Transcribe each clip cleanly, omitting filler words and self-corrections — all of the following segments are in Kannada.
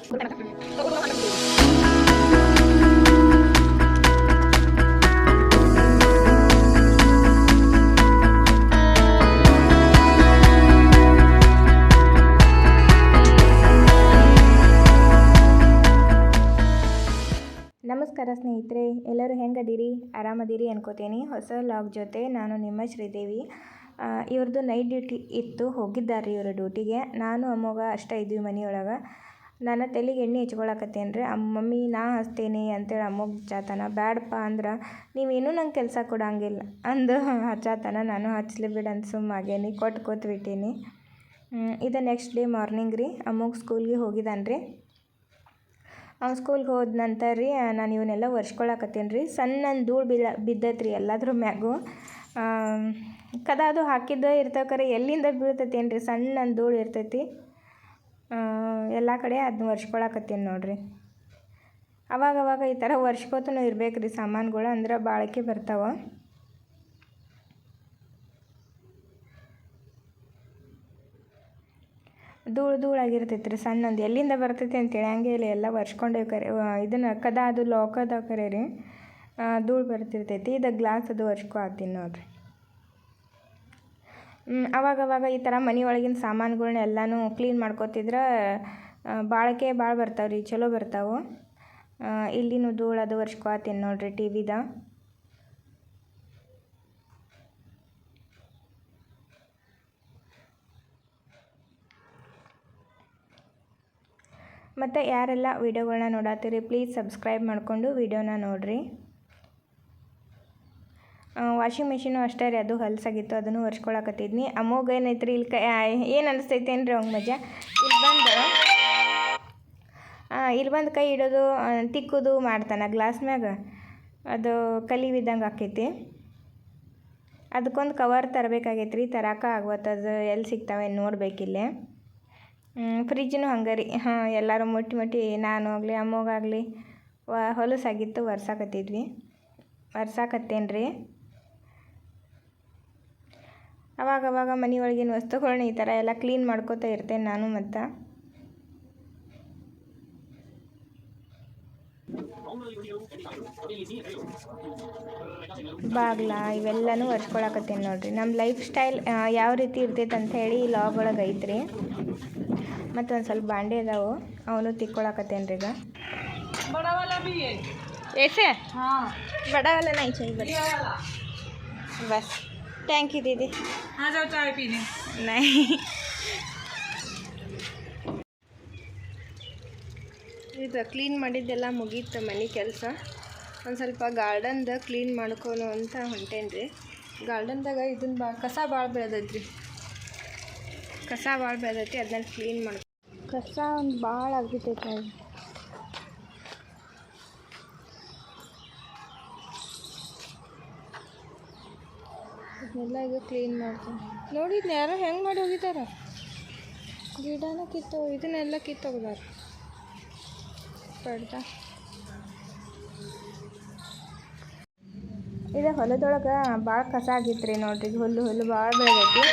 ನಮಸ್ಕಾರ ಸ್ನೇಹಿತರೆ, ಎಲ್ಲರೂ ಹೆಂಗದಿರಿ? ಆರಾಮದಿರಿ ಅನ್ಕೋತೀನಿ. ಹೊಸ ಲಾಗ್ ಜೊತೆ ನಾನು ನಿಮ್ಮ ಶ್ರೀದೇವಿ. ಇವ್ರದ್ದು ನೈಟ್ ಡ್ಯೂಟಿ ಇತ್ತು, ಹೋಗಿದ್ದಾರೆ ಇವರು ಡ್ಯೂಟಿಗೆ. ನಾನು ಅಮ್ಮೋಗ ಅಷ್ಟೇ ಇದ್ವಿ ಮನೆಯೊಳಗೆ. ನಾನು ತಲೆಗೆ ಎಣ್ಣೆ ಹಚ್ಕೊಳಕತ್ತೇನೆ ರೀ. ಮಮ್ಮಿ ನಾ ಹಚ್ತೇನೆ ಅಂತೇಳಿ ಅಮ್ಮೋಗ ಹಚ್ಚಾತನ. ಬ್ಯಾಡಪ್ಪ ಅಂದ್ರೆ ನೀವೇನೂ ನಂಗೆ ಕೆಲಸ ಕೊಡಂಗಿಲ್ಲ ಅಂದು ಹಚ್ಚಾತನ. ನಾನು ಹಚ್ಚಲಿ ಬಿಡು ಅಂತ ಸುಮ್ಮಾಗೇನಿ, ಕೂತ್ಬಿಟ್ಟೀನಿ. ಇದು ನೆಕ್ಸ್ಟ್ ಡೇ ಮಾರ್ನಿಂಗ್ ರೀ. ಅಮ್ಮೋಗ ಸ್ಕೂಲ್ಗೆ ಹೋಗಿದ್ದಾನೆ ರೀ. ಅವ್ನು ಸ್ಕೂಲ್ಗೆ ಹೋದ ನಂತರ ರೀ ನಾನು ಇವನ್ನೆಲ್ಲ ಒರೆಸ್ಕೊಳಕತ್ತೀನಿ ರೀ. ಸಣ್ಣ ಧೂಳು ಬಿದ್ದೈತೆ ರೀ ಎಲ್ಲಾದ್ರ ಮ್ಯಾಗೂ. ಕದಾದು ಹಾಕಿದ್ದೇ ಇರ್ತವೆ, ಎಲ್ಲಿಂದ ಬೀಳ್ತೈತೇನು ರೀ, ಸಣ್ಣ ಧೂಳು ಇರ್ತೈತಿ ಎಲ್ಲ ಕಡೆ. ಅದನ್ನ ಒರೆಸ್ಕೊಳಕತ್ತೀನಿ ನೋಡಿರಿ. ಅವಾಗವಾಗ ಈ ಥರ ಒರೆಸ್ಕೊತನೂ ಇರ್ಬೇಕು ರೀ ಸಾಮಾನುಗಳು, ಅಂದ್ರೆ ಬಾಳಿಕೆ ಬರ್ತಾವೆ. ಧೂಳಾಗಿರ್ತೈತೆ ರೀ ಸಣ್ಣಂದು, ಎಲ್ಲಿಂದ ಬರ್ತೈತಿ ಅಂತೇಳಿ ಹಂಗೆ ಇಲ್ಲ, ಎಲ್ಲ ಒರೆಸ್ಕೊಂಡೇ ಇದನ್ನು ಕದ ಅದು ಲಾಕದ ಕರೆ ರೀ ಧೂಳು ಬರ್ತಿರ್ತೈತಿ. ಇದು ಗ್ಲಾಸ್ ಅದು ಒರೆಸ್ಕೊತೀನಿ ನೋಡಿರಿ. ಅವಾಗವಾಗ ಈ ಥರ ಮನೆ ಒಳಗಿನ ಸಾಮಾನುಗಳ್ನ ಎಲ್ಲನೂ ಕ್ಲೀನ್ ಮಾಡ್ಕೊತಿದ್ರೆ ಬಾಳಿಕೆ ಭಾಳ ಬರ್ತಾವೆ ರೀ, ಚಲೋ ಬರ್ತಾವೆ. ಇಲ್ಲಿನೂ ಧೂಳು ಅದು ಒರೆಸ್ಕೊತೀನಿ ನೋಡಿರಿ ಟಿವಿದ. ಮತ್ತು ಯಾರೆಲ್ಲ ವೀಡಿಯೋಗಳನ್ನ ನೋಡತ್ತೀರಿ ಪ್ಲೀಸ್ ಸಬ್ಸ್ಕ್ರೈಬ್ ಮಾಡಿಕೊಂಡು ವೀಡಿಯೋನ ನೋಡಿರಿ. ವಾಷಿಂಗ್ ಮಿಷಿನು ಅಷ್ಟೇ ರೀ, ಅದು ಹೊಲಸಾಗಿತ್ತು, ಅದನ್ನು ಒರೆಸ್ಕೊಳಕತ್ತಿದ್ನಿ. ಅಮ್ಮೋಗ ಏನೈತೆ ರೀ ಇಲ್ಲಿ ಏನು ಅನಿಸ್ತೈತೆ ಏನು ರೀ ಅವ್ನ ಮಜಾ. ಇಲ್ಲಿ ಬಂದು ಕೈ ಇಡೋದು ತಿಕ್ಕೋದು ಮಾಡ್ತಾನೆ ಗ್ಲಾಸ್ ಮ್ಯಾಗ. ಅದು ಕಲಿ ಬಿದ್ದಂಗೆ ಆಕೈತಿ. ಅದಕ್ಕೊಂದು ಕವರ್ ತರಬೇಕಾಗೈತೆ ರೀ, ತರಾಕ ಆಗ್ವತ್ತದು ಎಲ್ಲಿ ಸಿಗ್ತಾವೆ ನೋಡ್ಬೇಕಿಲ್ಲೇ. ಫ್ರಿಜ್ಜೂ ಹಂಗೆ ರೀ. ಎಲ್ಲರೂ ಮುಟ್ಟಿ ನಾನು ಆಗಲಿ ಅಮ್ಮೋಗಾಗಲಿ ಹೊಲಸಾಗಿತ್ತು, ಒರ್ಸಾಕತ್ತೇನೆ ರೀ. ಅವಾಗವಾಗ ಮನೆಯೊಳಗಿನ ವಸ್ತುಗಳನ್ನ ಈ ಥರ ಎಲ್ಲ ಕ್ಲೀನ್ ಮಾಡ್ಕೋತಾ ಇರ್ತೇನೆ ನಾನು. ಮತ್ತು ಬಾಗ್ಲ ಇವೆಲ್ಲನೂ ಒರೆಸ್ಕೊಳಕತ್ತೇನೆ ನೋಡಿರಿ. ನಮ್ಮ ಲೈಫ್ ಸ್ಟೈಲ್ ಯಾವ ರೀತಿ ಇರ್ತೈತೆ ಅಂಥೇಳಿ ಲಾಗ್ ಒಳಗೆ ಐತ್ರಿ. ಮತ್ತೊಂದು ಸ್ವಲ್ಪ ಬಾಂಡೆ ಅದಾವು, ಅವನು ತಿಕ್ಕೊಳಕತ್ತೇನೆ ರೀ ಈಗ. ऐसे हाँ बड़ा वाला नहीं चाहिए बस थैंक यू दीदी. आ जाओ चाय पीने. नहीं ಇದು ಕ್ಲೀನ್ ಮಾಡಿದ್ದೆಲ್ಲ ಮುಗೀತು ಮನೆ ಕೆಲಸ. ಒಂದು ಸ್ವಲ್ಪ ಗಾರ್ಡನ್ದ ಕ್ಲೀನ್ ಮಾಡ್ಕೊಳು ಅಂತ ಹೊಂಟೇನಿ ರೀ. ಗಾರ್ಡನ್ದಾಗ ಇದನ್ನ ಕಸ ಭಾಳ ಬೆಳೆದೈತಿ ಅದನ್ನ ಕ್ಲೀನ್ ಮಾಡಿ. ಕಸ ಒಂದು ಭಾಳ ಆಗ್ಬಿಟ್ಟೈತೆ ಅದು. ಇದನ್ನೆಲ್ಲ ಈಗ ಕ್ಲೀನ್ ಮಾಡ್ತೀನಿ. ನೋಡಿದ್ನ ಯಾರೋ ಹೆಂಗೆ ಮಾಡಿ ಹೋಗಿದ್ದಾರೆ, ಗಿಡನ ಇದನ್ನೆಲ್ಲ ಕಿತ್ತೋಗಿದಾರೆ ಪಡ್ದ. ಇದು ಹೊಲದೊಳಗೆ ಭಾಳ ಕಸ ಆಗಿತ್ತು ರೀ ನೋಡ್ರಿ. ಹುಲ್ಲು ಭಾಳ ಬೆಳೆದೈತಿ,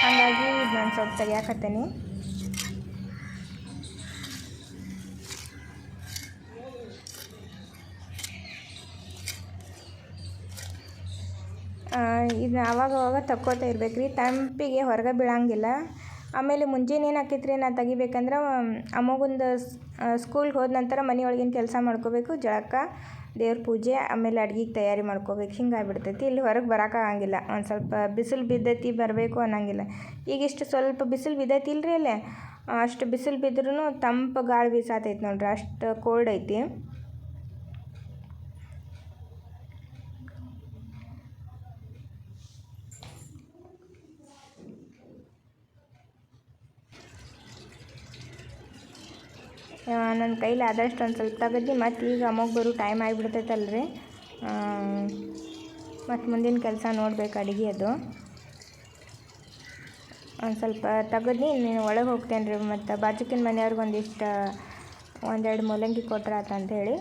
ಹಾಗಾಗಿ ನಾನು ಸ್ವಲ್ಪ ತೆಗಿಯಾಕತ್ತೇನೆ. ಇದನ್ನ ಆವಾಗವಾಗ ತಕ್ಕೋತಾ ಇರ್ಬೇಕು ರೀ, ತಂಪಿಗೆ ಹೊರಗೆ ಬೀಳಂಗಿಲ್ಲ. ಆಮೇಲೆ ಮುಂಜಾನೆ ಏನು ಆಕೈತ್ರಿ, ನಾನು ತೆಗಿಬೇಕಂದ್ರೆ ಅಮ್ಮಗೊಂದು ಸ್ಕೂಲ್ಗೆ ಹೋದ ನಂತರ ಮನೆಯೊಳಗಿನ ಕೆಲಸ ಮಾಡ್ಕೋಬೇಕು, ಜಳಕ, ದೇವ್ರ ಪೂಜೆ, ಆಮೇಲೆ ಅಡ್ಗೆಗೆ ತಯಾರಿ ಮಾಡ್ಕೋಬೇಕು. ಹಿಂಗಾಗ್ಬಿಡ್ತೈತಿ. ಇಲ್ಲಿ ಹೊರಗೆ ಬರೋಕ್ಕಾಗಂಗಿಲ್ಲ. ಒಂದು ಸ್ವಲ್ಪ ಬಿಸಿಲು ಬಿದ್ದೈತಿ ಬರಬೇಕು ಅನ್ನಂಗಿಲ್ಲ. ಈಗಿಷ್ಟು ಸ್ವಲ್ಪ ಬಿಸಿಲು ಬಿದ್ದೈತಿ ಇಲ್ಲರಿ ಅಲ್ಲೇ, ಅಷ್ಟು ಬಿಸಿಲು ಬಿದ್ರೂ ತಂಪು ಗಾಳಿ ಬೀಸಾತೈತಿ ನೋಡ್ರಿ, ಅಷ್ಟು ಕೋಲ್ಡ್ ಐತಿ. ನನ್ನ ಕೈಲಿ ಆದಷ್ಟು ಒಂದು ಸ್ವಲ್ಪ ತೆಗೆದು ಮತ್ತು ಈಗ ಅಮ್ಮೋಗ ಬರೋ ಟೈಮ್ ಆಗಿಬಿಡ್ತೈತಲ್ರಿ. ಮತ್ತು ಮುಂದಿನ ಕೆಲಸ ನೋಡ್ಬೇಕು ಅಡುಗೆ ಅದು. ಒಂದು ಸ್ವಲ್ಪ ತೆಗೆದು ನೀನು ಒಳಗೆ ಹೋಗ್ತೇನೆ ರೀ. ಮತ್ತು ಬಾಜುಕಿನ ಮನೆಯವ್ರಿಗೆ ಒಂದೆರಡು ಮೂಲಂಗಿ ಕೊಟ್ರಾತ ಅಂಥೇಳಿ.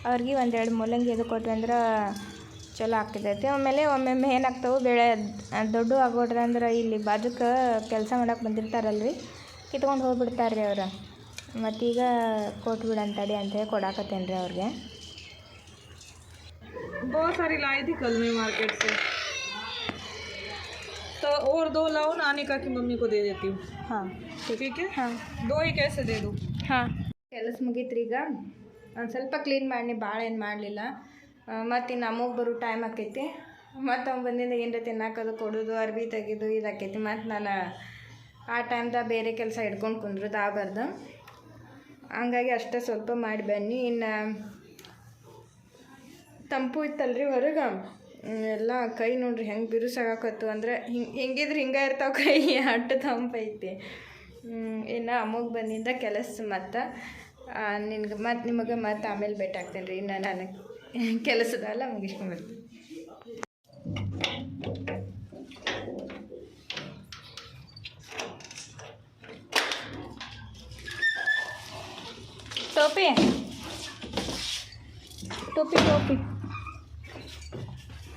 ಅವ್ರಿಗೆ ಒಂದೆರಡು ಮೂಲಂಗಿ ಅದು ಕೊಟ್ವಿ ಅಂದ್ರೆ ಚಲೋ ಆಗ್ತೈತಿ. ಆಮೇಲೆ ಒಮ್ಮೊಮ್ಮೆ ಏನಾಗ್ತಾವೆ ಬೆಳೆ ದೊಡ್ಡ ಆಗೋಡ್ದಂದ್ರೆ ಇಲ್ಲಿ ಬಾಜುಕ್ಕೆ ಕೆಲಸ ಮಾಡಕ್ಕೆ ಬಂದಿರ್ತಾರಲ್ರಿ, ಕಿತ್ಕೊಂಡು ಹೋಗ್ಬಿಡ್ತಾರೆ ರೀ ಅವ್ರು. ಮತ್ತೀಗ ಕೊಟ್ಬಿಡಂತಡಿ ಅಂತೇಳಿ ಕೊಡಾಕತ್ತೇನೆ ರೀ ಅವ್ರಿಗೆ. बहुत सारी लाई थी कल में मार्केट से, तो और 2 लाओ ना, अनिका की मम्मी को दे देती हूँ. ಹಾಂ ठीक है. ಹಾಂ 2 ही कैसे दे दूँ. ಹಾಂ ಕೆಲಸ ಮುಗೀತ್ರಿ. ಈಗ ಒಂದು ಸ್ವಲ್ಪ ಕ್ಲೀನ್ ಮಾಡಿ, ಭಾಳ ಏನು ಮಾಡಲಿಲ್ಲ. ಮತ್ತು ಇನ್ನು ಅಮ್ಮಗೆ ಬರೋ ಟೈಮ್ ಆಕೈತಿ. ಮತ್ತು ಅವ್ನು ಬಂದಿಂದ ಏನರ ತಿನ್ನಾಕೋದು ಕೊಡೋದು, ಅರ್ಬಿ ತೆಗೆದು ಇದಾಕೈತಿ. ಮತ್ತು ನಾನು ಆ ಟೈಮ್ದಾಗ ಬೇರೆ ಕೆಲಸ ಹಿಡ್ಕೊಂಡು ಕುಂದ್ರದು ಆಗಬಾರ್ದು. ಹಂಗಾಗಿ ಅಷ್ಟೇ ಸ್ವಲ್ಪ ಮಾಡಿ ಬನ್ನಿ. ಇನ್ನು ತಂಪು ಇತ್ತಲ್ರಿ ಹೊರಗೆ, ಎಲ್ಲ ಕೈ ನೋಡ್ರಿ ಹೆಂಗೆ ಬಿರುಸಾಗಕತ್ತು. ಅಂದ್ರೆ ಹಿಂಗಿದ್ರೆ ಹಿಂಗೆ ಇರ್ತಾವೆ ಕೈ, ಅಟ್ಟು ತಂಪೈತಿ. ಇನ್ನು ಅಮ್ಮಗೆ ಬಂದಿಂದ ಕೆಲಸ ಮತ್ತು ನಿಮಗೆ ಮತ್ತೆ ಆಮೇಲೆ ಭೇಟಿ ಆಗ್ತೇನೆ ರೀ. ಇನ್ನು ನಾನು ಕೆಲಸದಲ್ಲ ಮುಗಿಸ್ಕೊಂಡ್ಬರ್ತೀನಿ. ಟೋಪಿ ಟೋಪಿ ಟೋಪಿ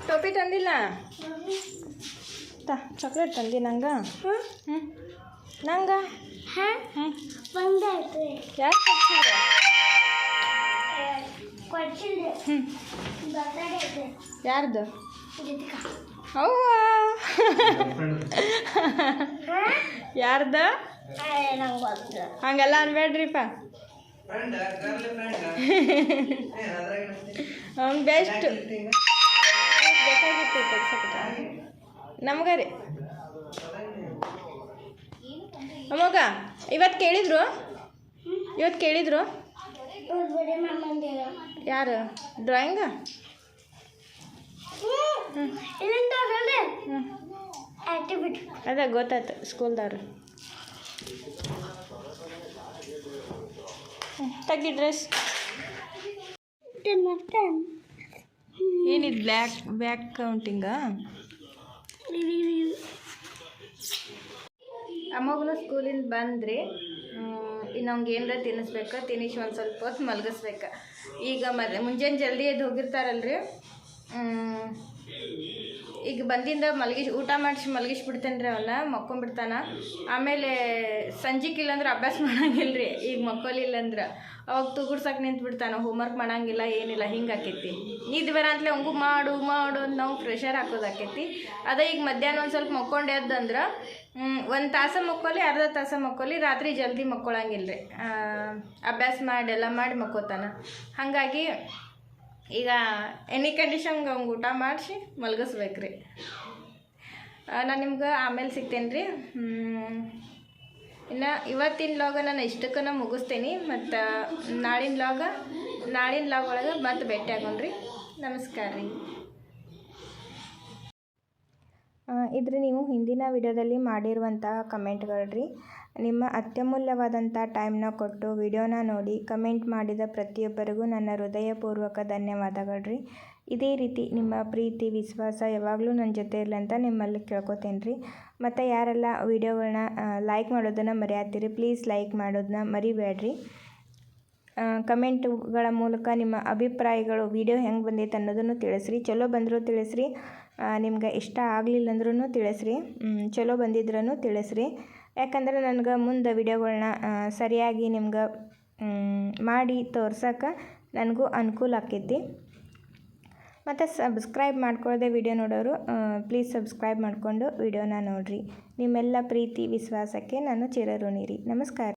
ಟೋಪಿ ತಂದಿಲ್ಲ. ಚಾಕ್ಲೇಟ್ ತಂದಿ ನಂಗೆ? ಹ್ಞೂ ನಂಗೆ ಯಾರು ಯಾರ್ದು? ಅವ್ವ ಯಾರ್ದ? ಹಂಗೆಲ್ಲ ಅನ್ಬೇಡ್ರಿಪ್ಪ. ಅವ್ನು ಬೆಸ್ಟ್ ಬೇಕಾಗಿತ್ತು ನಮ್ಗೆ ರೀ. ಅಮ್ಮಗ ಇವತ್ತು ಕೇಳಿದ್ರು ಯಾರು? ಡ್ರಾಯಿಂಗ? ಅದ ಗೊತ್ತಾಯ್ತು ಸ್ಕೂಲ್ದವ್ರು. ತೆಗಿ ಡ್ರೆಸ್. ಏನಿದು ಬ್ಯಾಕ್ ಕೌಂಟಿಂಗಾ? ಅಮ್ಮಗೂ ಸ್ಕೂಲಿಂದ ಬಂದ್ರಿ. ಇನ್ನು ಅವ್ಗೆ ಏನಾರ ತಿನ್ನಿಸ್ಬೇಕು, ತಿನ್ನಿಸಿ ಒಂದು ಸ್ವಲ್ಪ ಹೊತ್ತು ಮಲಗಿಸ್ಬೇಕು. ಈಗ ಮುಂಜಾನೆ ಜಲ್ದಿ ಎದ್ದು ಹೋಗಿರ್ತಾರಲ್ರಿ, ಈಗ ಬಂದಿಂದ ಊಟ ಮಾಡಿಸಿ ಮಲಗಿಸ್ಬಿಡ್ತೇನೆ ರೀ. ಅವನ್ನ ಮಕ್ಕೊಂಬಿಡ್ತಾನ. ಆಮೇಲೆ ಸಂಜೆಗೆ ಇಲ್ಲಂದ್ರೆ ಅಭ್ಯಾಸ ಮಾಡಂಗಿಲ್ಲ ರೀ. ಈಗ ಮಕ್ಕೊಲಿಲ್ಲಂದ್ರೆ ಅವಾಗ ತುಗುಡ್ಸಕ್ಕೆ ನಿಂತ್ಬಿಡ್ತಾನೆ. ಹೋಮ್ವರ್ಕ್ ಮಾಡಂಗಿಲ್ಲ, ಏನಿಲ್ಲ. ಹಿಂಗೆ ಆಕೈತಿ. ನಿದ್ದೆ ಬರಂತಲೇ ಅವಂಗೂ ಮಾಡು ಅಂತ ನಾವು ಪ್ರೆಷರ್ ಹಾಕೋದಾಕೈತಿ. ಅದೇ ಈಗ ಮಧ್ಯಾಹ್ನ ಒಂದು ಸ್ವಲ್ಪ ಮಕ್ಕೊಂಡು ಎದ್ದಂದ್ರೆ 1 ತಾಸು ಮಕ್ಕೊಲಿ, ಅರ್ಧ ತಾಸು ಮಕ್ಕೊಲಿ, ರಾತ್ರಿ ಜಲ್ದಿ ಮಕ್ಕೊಳಂಗಿಲ್ಲ ರೀ. ಅಭ್ಯಾಸ ಮಾಡಿ ಎಲ್ಲ ಮಾಡಿ ಮಕ್ಕೋತಾನೆ. ಹಾಗಾಗಿ ಈಗ ಎನಿ ಕಂಡೀಷನ್ಗೆ ಅವ್ಗೆ ಊಟ ಮಾಡಿಸಿ ಮಲಗಿಸ್ಬೇಕು ರೀ. ನಾನು ನಿಮ್ಗೆ ಆಮೇಲೆ ಸಿಗ್ತೇನೆ ರೀ. ಇನ್ನು ಇವತ್ತಿನ ಲಾಗ ನಾನು ಇಷ್ಟಕ್ಕನ ಮುಗಿಸ್ತೇನೆ. ಮತ್ತು ನಾಳಿನ ಲಾಗ್ ಒಳಗೆ ಮತ್ತೆ ಭೇಟಿ ಆಗೋಣ್ರಿ. ನಮಸ್ಕಾರ ರೀ. ಇದ್ರೆ ನೀವು ಹಿಂದಿನ ವಿಡಿಯೋದಲ್ಲಿ ಮಾಡಿರುವಂತಹ ಕಮೆಂಟ್ಗಳು ರೀ. ನಿಮ್ಮ ಅತ್ಯಮೂಲ್ಯವಾದಂಥ ಟೈಮ್ನ ಕೊಟ್ಟು ವಿಡಿಯೋನ ನೋಡಿ ಕಮೆಂಟ್ ಮಾಡಿದ ಪ್ರತಿಯೊಬ್ಬರಿಗೂ ನನ್ನ ಹೃದಯಪೂರ್ವಕ ಧನ್ಯವಾದಗಳು ರೀ. ಇದೇ ರೀತಿ ನಿಮ್ಮ ಪ್ರೀತಿ ವಿಶ್ವಾಸ ಯಾವಾಗಲೂ ನನ್ನ ಜೊತೆ ಇರಲಿ ಅಂತ ನಿಮ್ಮಲ್ಲಿ ಕೇಳ್ಕೊತೇನೆ ರೀ. ಮತ್ತು ಯಾರೆಲ್ಲ ವಿಡಿಯೋಗಳನ್ನ ಲೈಕ್ ಮಾಡೋದನ್ನು ಮರೆಯಾತ್ತೀರಿ, ಪ್ಲೀಸ್ ಲೈಕ್ ಮಾಡೋದನ್ನ ಮರಿಬೇಡ್ರಿ. ಕಮೆಂಟ್ಗಳ ಮೂಲಕ ನಿಮ್ಮ ಅಭಿಪ್ರಾಯಗಳು, ವಿಡಿಯೋ ಹೆಂಗೆ ಬಂದೈತೆ ಅನ್ನೋದನ್ನು ತಿಳಿಸ್ರಿ. ಚಲೋ ಬಂದರೂ ತಿಳಿಸ್ರಿ, ನಿಮ್ಗೆ ಇಷ್ಟ ಆಗಲಿಲ್ಲ ಅಂದ್ರೂ ತಿಳಿಸ್ರಿ, ಚಲೋ ಬಂದಿದ್ರೂ ತಿಳಿಸ್ರಿ. ಯಾಕಂದ್ರೆ ನನಗೆ ಮುಂದೆ ವಿಡಿಯೋಗಳನ್ನ ಸರಿಯಾಗಿ ನಿಮ್ಗೆ ಮಾಡಿ ತೋರ್ಸೋಕೆ ನನಗೂ ಅನುಕೂಲ ಆಕೈತಿ. ಮತ್ತು ಸಬ್ಸ್ಕ್ರೈಬ್ ಮಾಡ್ಕೊಳ್ಳದೆ ವಿಡಿಯೋ ನೋಡೋರು ಪ್ಲೀಸ್ ಸಬ್ಸ್ಕ್ರೈಬ್ ಮಾಡಿಕೊಂಡು ವಿಡಿಯೋನ ನೋಡಿರಿ. ನಿಮ್ಮೆಲ್ಲ ಪ್ರೀತಿ ವಿಶ್ವಾಸಕ್ಕೆ ನಾನು ಚಿರಋಣಿ ರೀ. ನಮಸ್ಕಾರ.